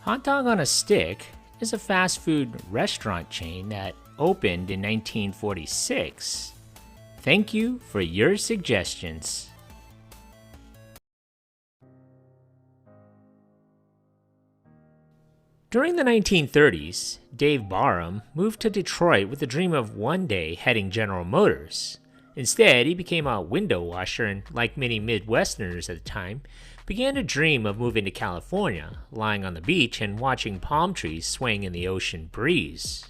Hot Dog on a Stick is a fast food restaurant chain that opened in 1946. Thank you for your suggestions. During the 1930s, Dave Barham moved to Detroit with the dream of one day heading General Motors. Instead, he became a window washer and, like many Midwesterners at the time, began to dream of moving to California, lying on the beach and watching palm trees swaying in the ocean breeze.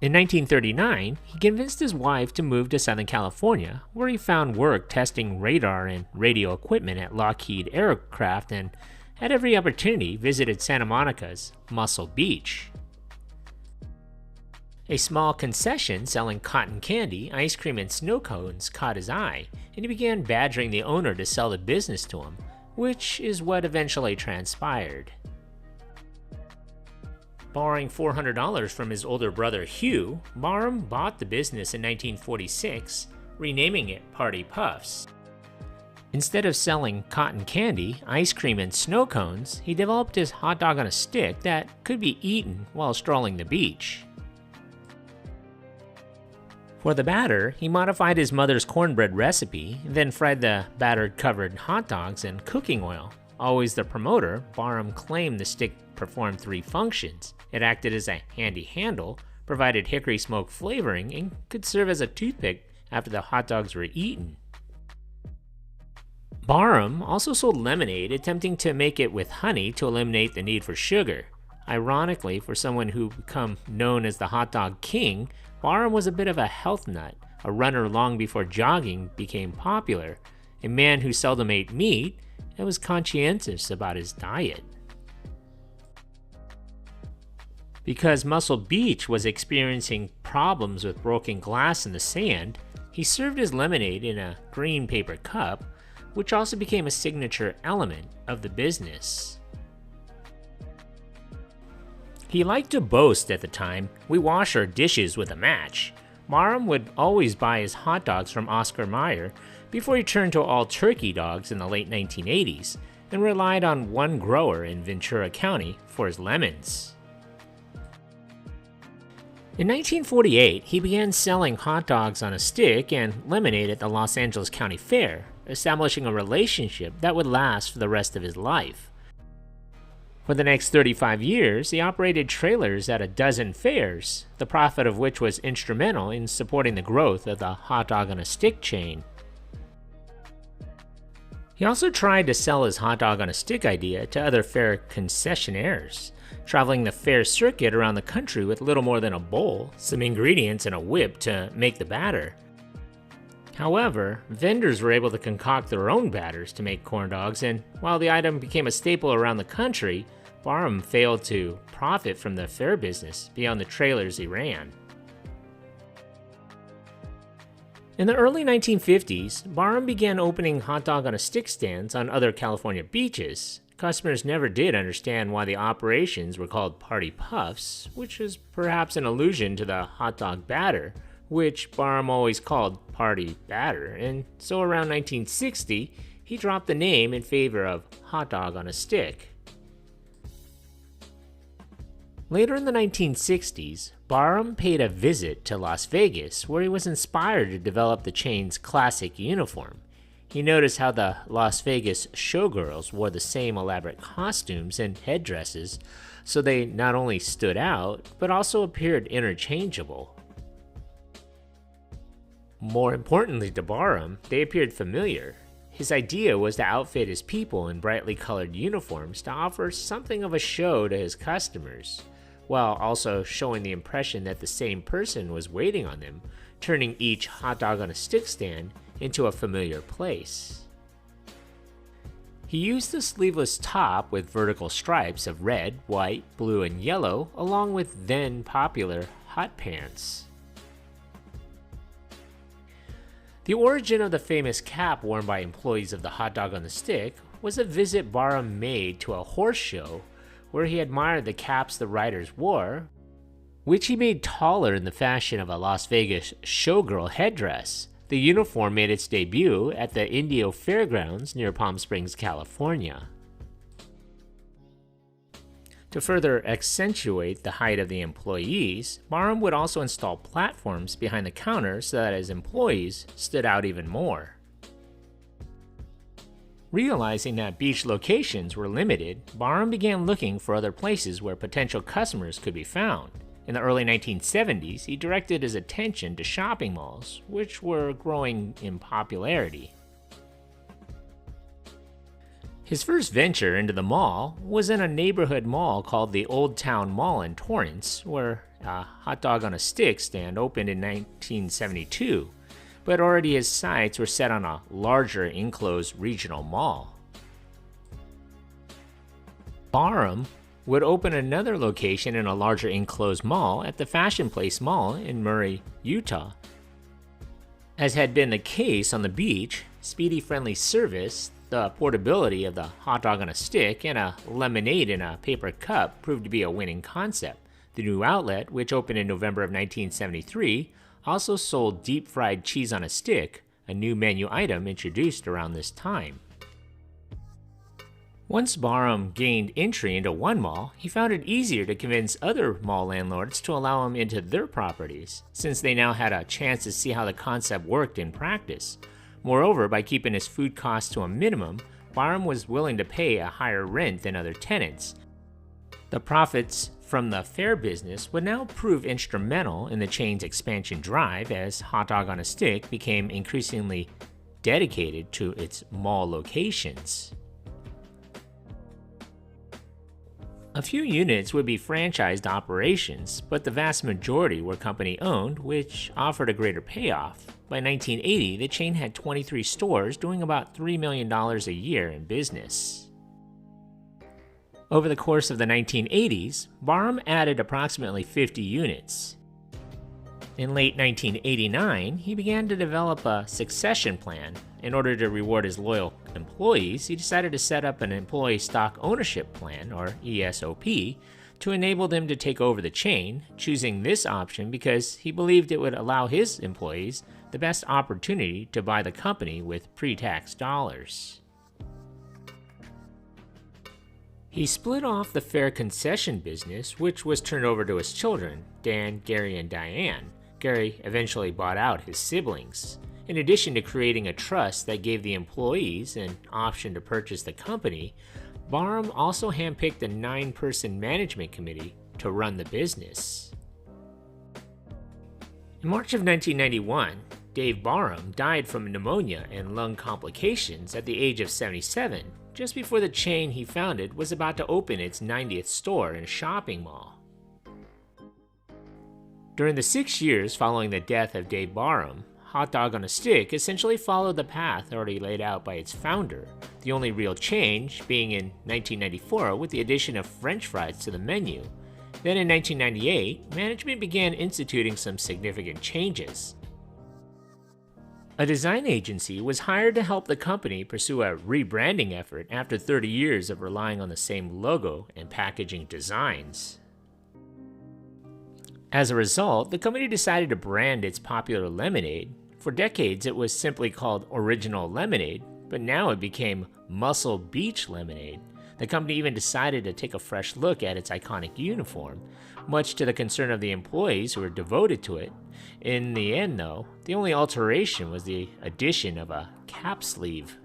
In 1939, he convinced his wife to move to Southern California, where he found work testing radar and radio equipment at Lockheed Aircraft and at every opportunity visited Santa Monica's Muscle Beach. A small concession selling cotton candy, ice cream, and snow cones caught his eye, and he began badgering the owner to sell the business to him, which is what eventually transpired. Borrowing $400 from his older brother Hugh, Barham bought the business in 1946, renaming it Party Puffs. Instead of selling cotton candy, ice cream, and snow cones, he developed his hot dog on a stick that could be eaten while strolling the beach. For the batter, he modified his mother's cornbread recipe, then fried the batter-covered hot dogs in cooking oil. Always the promoter, Barham claimed the stick performed three functions. It acted as a handy handle, provided hickory smoke flavoring, and could serve as a toothpick after the hot dogs were eaten. Barham also sold lemonade, attempting to make it with honey to eliminate the need for sugar. Ironically, for someone who became known as the hot dog king, Barham was a bit of a health nut, a runner long before jogging became popular, a man who seldom ate meat and was conscientious about his diet. Because Muscle Beach was experiencing problems with broken glass in the sand, he served his lemonade in a green paper cup, which also became a signature element of the business. He liked to boast at the time, "We wash our dishes with a match." Barham would always buy his hot dogs from Oscar Mayer before he turned to all turkey dogs in the late 1980s and relied on one grower in Ventura County for his lemons. In 1948, he began selling hot dogs on a stick and lemonade at the Los Angeles County Fair, establishing a relationship that would last for the rest of his life. For the next 35 years, he operated trailers at a dozen fairs, the profit of which was instrumental in supporting the growth of the hot dog on a stick chain. He also tried to sell his hot dog on a stick idea to other fair concessionaires, traveling the fair circuit around the country with little more than a bowl, some ingredients, and a whip to make the batter. However, vendors were able to concoct their own batters to make corn dogs, and while the item became a staple around the country, Barham failed to profit from the fair business beyond the trailers he ran. In the early 1950s, Barham began opening hot dog on a stick stands on other California beaches. Customers never did understand why the operations were called Party Puffs, which is perhaps an allusion to the hot dog batter, which Barham always called Party Batter, and so around 1960, he dropped the name in favor of Hot Dog on a Stick. Later in the 1960s, Barham paid a visit to Las Vegas, where he was inspired to develop the chain's classic uniform. He noticed how the Las Vegas showgirls wore the same elaborate costumes and headdresses, so they not only stood out, but also appeared interchangeable. More importantly to Barham, they appeared familiar. His idea was to outfit his people in brightly colored uniforms to offer something of a show to his customers, while also showing the impression that the same person was waiting on them, turning each hot dog on a stick stand into a familiar place. He used the sleeveless top with vertical stripes of red, white, blue, and yellow, along with then popular hot pants. The origin of the famous cap worn by employees of the Hot Dog on the Stick was a visit Barham made to a horse show where he admired the caps the riders wore, which he made taller in the fashion of a Las Vegas showgirl headdress. The uniform made its debut at the Indio Fairgrounds near Palm Springs, California. To further accentuate the height of the employees, Barham would also install platforms behind the counter so that his employees stood out even more. Realizing that beach locations were limited, Barham began looking for other places where potential customers could be found. In the early 1970s, he directed his attention to shopping malls, which were growing in popularity. His first venture into the mall was in a neighborhood mall called the Old Town Mall in Torrance, where a hot dog on a stick stand opened in 1972, but already his sights were set on a larger enclosed regional mall. Barham would open another location in a larger enclosed mall at the Fashion Place Mall in Murray, Utah. As had been the case on the beach, speedy friendly service, the portability of the hot dog on a stick, and a lemonade in a paper cup proved to be a winning concept. The new outlet, which opened in November of 1973, also sold deep-fried cheese on a stick, a new menu item introduced around this time. Once Barham gained entry into one mall, he found it easier to convince other mall landlords to allow him into their properties, since they now had a chance to see how the concept worked in practice. Moreover, by keeping his food costs to a minimum, Barham was willing to pay a higher rent than other tenants. The profits from the fair business would now prove instrumental in the chain's expansion drive as Hot Dog on a Stick became increasingly dedicated to its mall locations. A few units would be franchised operations, but the vast majority were company-owned, which offered a greater payoff. By 1980, the chain had 23 stores doing about $3 million a year in business. Over the course of the 1980s, Barham added approximately 50 units. In late 1989, he began to develop a succession plan. In order to reward his loyal employees, he decided to set up an employee stock ownership plan, or ESOP, to enable them to take over the chain, choosing this option because he believed it would allow his employees the best opportunity to buy the company with pre-tax dollars. He split off the fair concession business, which was turned over to his children, Dan, Gary, and Diane. Gary eventually bought out his siblings. In addition to creating a trust that gave the employees an option to purchase the company, Barham also handpicked a 9-person management committee to run the business. In March of 1991, Dave Barham died from pneumonia and lung complications at the age of 77, just before the chain he founded was about to open its 90th store in a shopping mall. During the 6 years following the death of Dave Barham, Hot Dog on a Stick essentially followed the path already laid out by its founder, the only real change being in 1994 with the addition of French fries to the menu. Then in 1998, management began instituting some significant changes. A design agency was hired to help the company pursue a rebranding effort after 30 years of relying on the same logo and packaging designs. As a result, the company decided to brand its popular lemonade. For decades, it was simply called Original Lemonade, but now it became Muscle Beach Lemonade. The company even decided to take a fresh look at its iconic uniform, much to the concern of the employees who were devoted to it. In the end, though, the only alteration was the addition of a cap sleeve.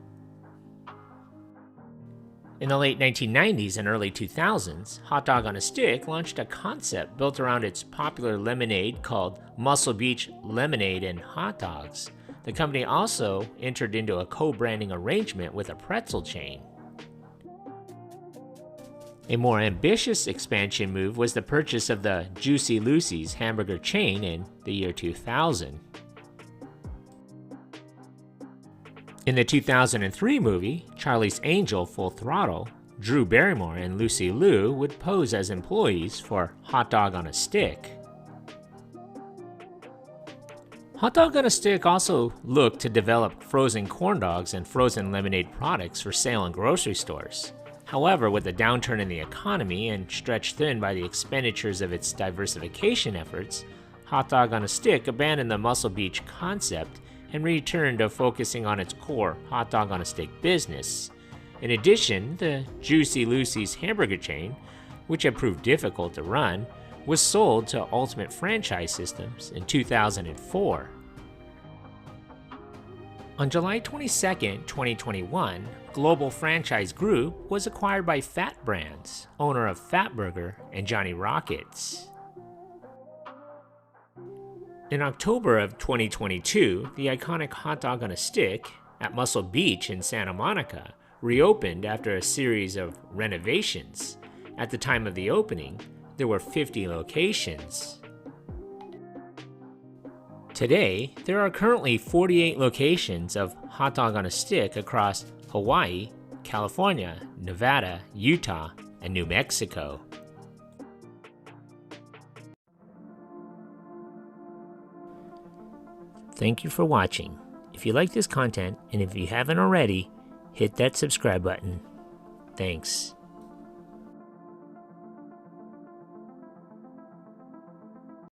In the late 1990s and early 2000s, Hot Dog on a Stick launched a concept built around its popular lemonade called Muscle Beach Lemonade and Hot Dogs. The company also entered into a co-branding arrangement with a pretzel chain. A more ambitious expansion move was the purchase of the Juicy Lucy's hamburger chain in the year 2000. In the 2003 movie, Charlie's Angel Full Throttle, Drew Barrymore and Lucy Liu would pose as employees for Hot Dog on a Stick. Hot Dog on a Stick also looked to develop frozen corn dogs and frozen lemonade products for sale in grocery stores. However, with the downturn in the economy and stretched thin by the expenditures of its diversification efforts, Hot Dog on a Stick abandoned the Muscle Beach concept and returned to focusing on its core hot dog on a stick business. In addition, the Juicy Lucy's hamburger chain which had proved difficult to run, was sold to Ultimate Franchise Systems in 2004. On July 22, 2021, Global Franchise Group was acquired by Fat Brands, owner of Fatburger and Johnny Rockets. In October of 2022, the iconic hot dog on a stick at Muscle Beach in Santa Monica reopened after a series of renovations. At the time of the opening, there were 50 locations. Today, there are currently 48 locations of hot dog on a stick across Hawaii, California, Nevada, Utah, and New Mexico. Thank you for watching. If you like this content, and if you haven't already, hit that subscribe button. Thanks.